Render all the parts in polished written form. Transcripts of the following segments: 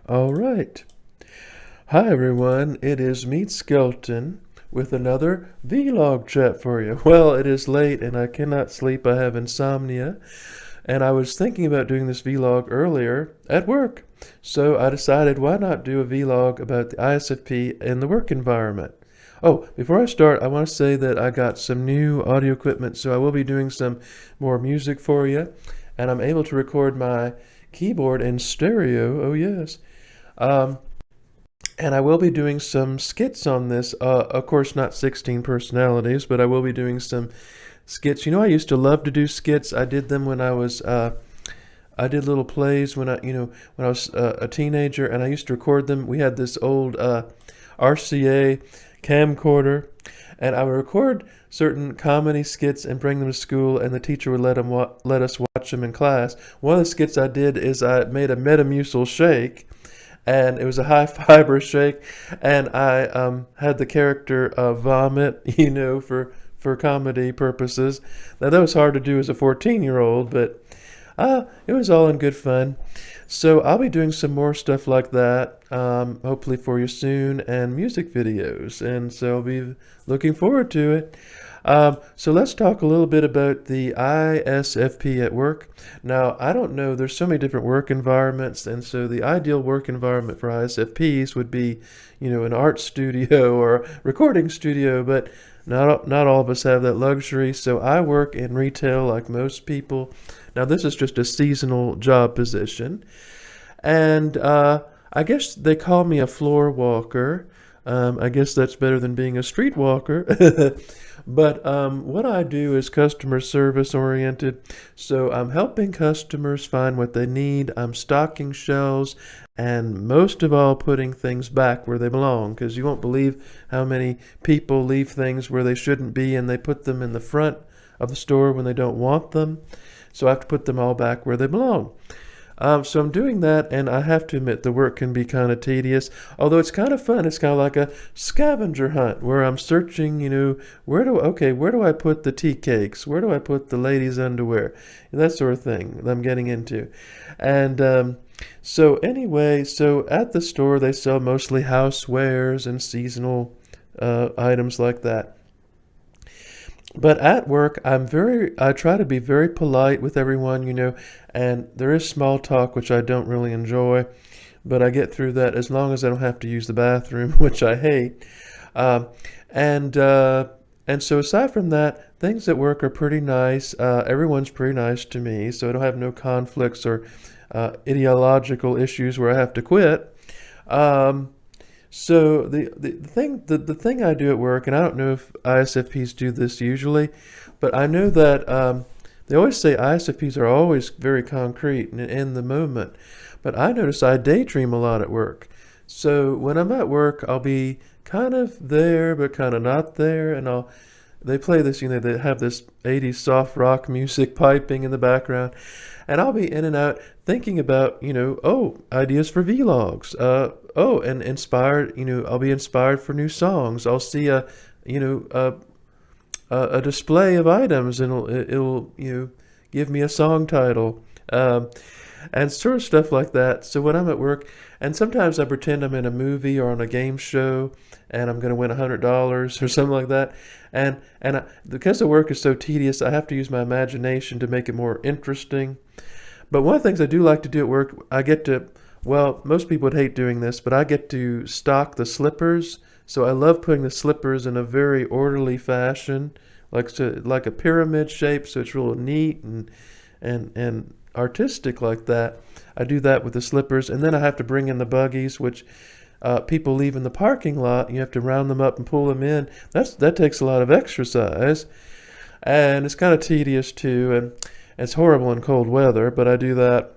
All right. Hi, everyone. It is Meet Skelton with another vlog chat for you. Well, it is late and I cannot sleep. I have insomnia. And I was thinking about doing this vlog earlier at work. So I decided why not do a vlog about the ISFP in the work environment. Oh, before I start, I want to say that I got some new audio equipment, so I will be doing some more music for you. And I'm able to record my keyboard in stereo. Oh, yes. Um, and I will be doing some skits on this. Of course, not 16 personalities, but I will be doing some skits. I used to love to do skits. I did them when I did little plays when I was a teenager, and I used to record them. We had this old RCA camcorder, and I would record certain comedy skits and bring them to school, and the teacher would let us watch them in class. One of the skits I did is I made a Metamucil shake, and it was a high fiber shake, and I had the character vomit, for comedy purposes. Now that was hard to do as a 14-year-old, but it was all in good fun. So I'll be doing some more stuff like that, hopefully for you soon, and music videos, and so I'll be looking forward to it. So let's talk a little bit about the ISFP at work. Now, I don't know, there's so many different work environments, and so the ideal work environment for ISFPs would be, an art studio or a recording studio, but not all of us have that luxury. So I work in retail like most people. Now, this is just a seasonal job position, and I guess they call me a floor walker. I guess that's better than being a street walker. But what I do is customer service oriented. So I'm helping customers find what they need. I'm stocking shelves and most of all putting things back where they belong, because you won't believe how many people leave things where they shouldn't be and they put them in the front of the store when they don't want them. So I have to put them all back where they belong. So I'm doing that, and I have to admit the work can be kind of tedious, although it's kind of fun. It's kind of like a scavenger hunt where I'm searching, where do I put the tea cakes? Where do I put the ladies' underwear? That sort of thing that I'm getting into. And so at the store they sell mostly housewares and seasonal items like that. But at work, I try to be very polite with everyone, and there is small talk, which I don't really enjoy, but I get through that as long as I don't have to use the bathroom, which I hate. Um, and so aside from that, things at work are pretty nice. Everyone's pretty nice to me, so I don't have no conflicts or ideological issues where I have to quit. Um, so the thing I do at work, and I don't know if ISFPs do this usually, but I know that they always say ISFPs are always very concrete and in the moment. But I notice I daydream a lot at work. So when I'm at work, I'll be kind of there, but kind of not there, and they play this, they have this 80s soft rock music piping in the background, and I'll be in and out thinking about, ideas for vlogs. And inspired, I'll be inspired for new songs. I'll see you know, a display of items, and it'll give me a song title. And sort of stuff like that. So when I'm at work, and sometimes I pretend I'm in a movie or on a game show, and I'm going to win $100 or something like that. Because the work is so tedious, I have to use my imagination to make it more interesting. But one of the things I do like to do at work, I get to, well, most people would hate doing this, but I get to stock the slippers. So I love putting the slippers in a very orderly fashion, like a pyramid shape, so it's real neat and artistic like that. I do that with the slippers, and then I have to bring in the buggies, which people leave in the parking lot. You have to round them up and pull them in. That takes a lot of exercise, and it's kind of tedious too, and it's horrible in cold weather, but I do that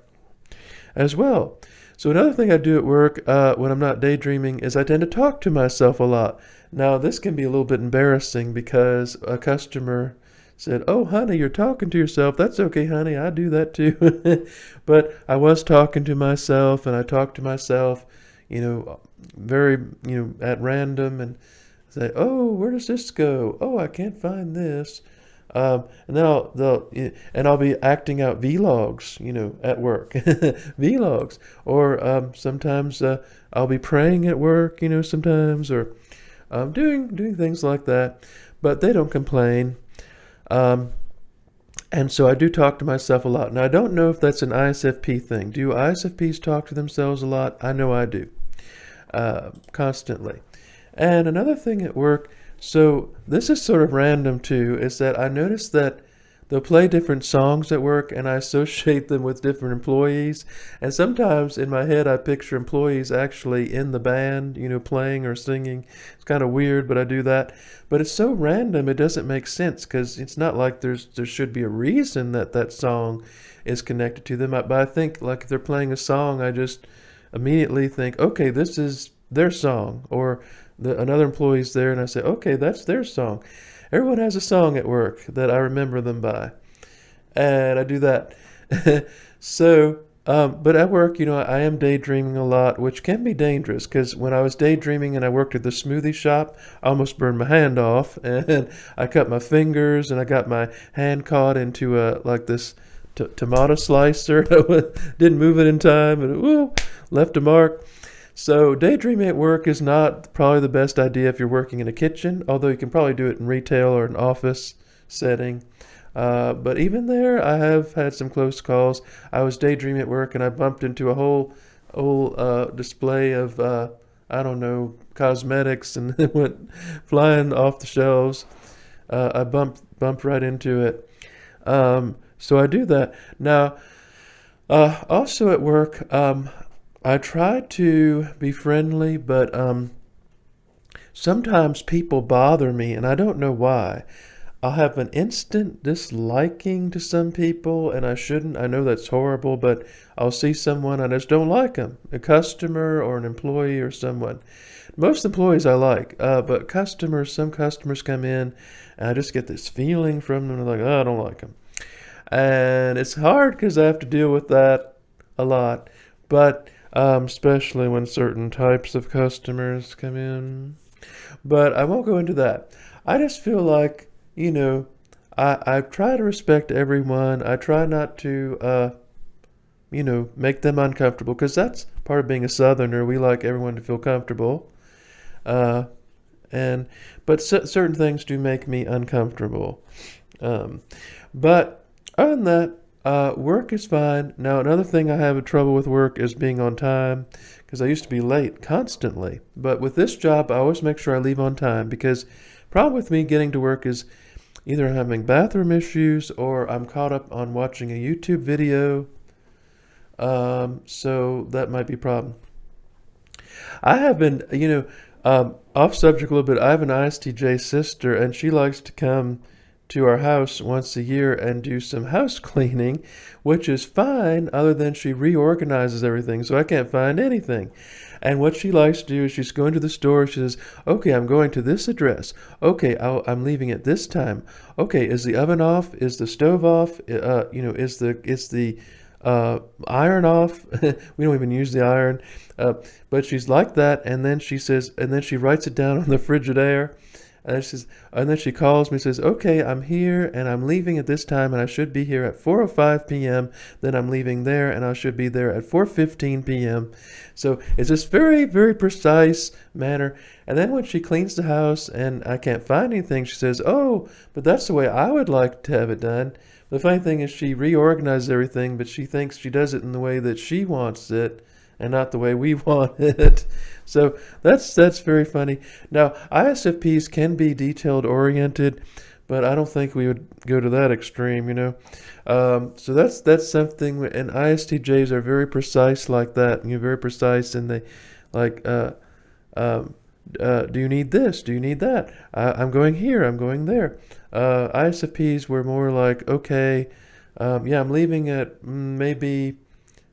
as well. So another thing I do at work when I'm not daydreaming is I tend to talk to myself a lot. Now this can be a little bit embarrassing because a customer said, "Oh, honey, you're talking to yourself." That's okay, honey. I do that too. But I was talking to myself, and I talk to myself, very, at random, and say, "Oh, where does this go? Oh, I can't find this. And then I'll be acting out vlogs, at work, vlogs, or sometimes I'll be praying at work, sometimes, or doing things like that. But they don't complain. Um, and so I do talk to myself a lot. Now I don't know if that's an ISFP thing. Do ISFPs talk to themselves a lot? I know I do, constantly. And another thing at work, so this is sort of random too, is that I noticed that they'll play different songs at work and I associate them with different employees. And sometimes in my head I picture employees actually in the band, playing or singing. It's kind of weird, but I do that. But it's so random it doesn't make sense because it's not like there should be a reason that that song is connected to them. But I think like if they're playing a song, I just immediately think, okay, this is their song, or another employee's there, and I say, okay, that's their song. Everyone has a song at work that I remember them by, and I do that. So, but at work, I am daydreaming a lot, which can be dangerous because when I was daydreaming and I worked at the smoothie shop, I almost burned my hand off, and I cut my fingers, and I got my hand caught into like this tomato slicer. Didn't move it in time, and left a mark. So daydreaming at work is not probably the best idea if you're working in a kitchen, although you can probably do it in retail or an office setting. But even there, I have had some close calls. I was daydreaming at work and I bumped into a whole display of, I don't know, cosmetics, and it went flying off the shelves. I bumped right into it. So I do that. Now, also at work, I try to be friendly, but sometimes people bother me, and I don't know why. I'll have an instant disliking to some people, and I shouldn't. I know that's horrible, but I'll see someone, I just don't like them. A customer or an employee or someone. Most employees I like, but some customers come in, and I just get this feeling from them, like, oh, I don't like them. And it's hard because I have to deal with that a lot. But especially when certain types of customers come in. But I won't go into that. I just feel like, I try to respect everyone. I try not to, make them uncomfortable because that's part of being a Southerner. We like everyone to feel comfortable. Uh, but certain things do make me uncomfortable. But other than that, work is fine. Now, another thing I have trouble with work is being on time because I used to be late constantly. But with this job, I always make sure I leave on time because problem with me getting to work is either I'm having bathroom issues or I'm caught up on watching a YouTube video. So that might be a problem. I have been, off subject a little bit. I have an ISTJ sister, and she likes to come to our house once a year and do some house cleaning, which is fine, other than she reorganizes everything, so I can't find anything. And what she likes to do is she's going to the store. She says, "Okay, I'm going to this address. Okay, I'm leaving at this time. Okay, is the oven off? Is the stove off? Is the iron off?" We don't even use the iron, but she's like that. And then she says, and then she writes it down on the Frigidaire. And then she calls me and says, "Okay, I'm here and I'm leaving at this time and I should be here at 4:05 p.m. Then I'm leaving there and I should be there at 4:15 p.m. So it's this very, very precise manner. And then when she cleans the house and I can't find anything, she says, "Oh, but that's the way I would like to have it done." The funny thing is she reorganizes everything, but she thinks she does it in the way that she wants it and not the way we want it. So that's very funny. Now, ISFPs can be detailed oriented, but I don't think we would go to that extreme. So that's something. And ISTJs are very precise like that. You're very precise, and they like, do you need this? Do you need that? I'm going here. I'm going there. ISFPs were more like, okay, yeah, I'm leaving at maybe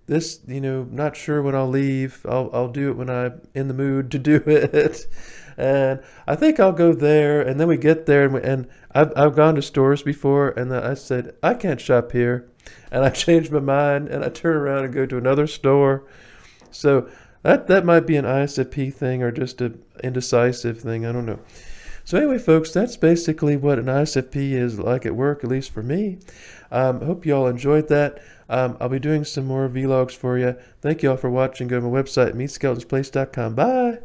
this, not sure when I'll leave. I'll do it when I'm in the mood to do it. And I think I'll go there. And then we get there, and I've gone to stores before, and I said, I can't shop here. And I changed my mind, and I turn around and go to another store. So that might be an ISFP thing or just an indecisive thing. I don't know. So anyway, folks, that's basically what an ISFP is like at work, at least for me. Hope you all enjoyed that. I'll be doing some more vlogs for you. Thank you all for watching. Go to my website, meetskeletonsplace.com. Bye.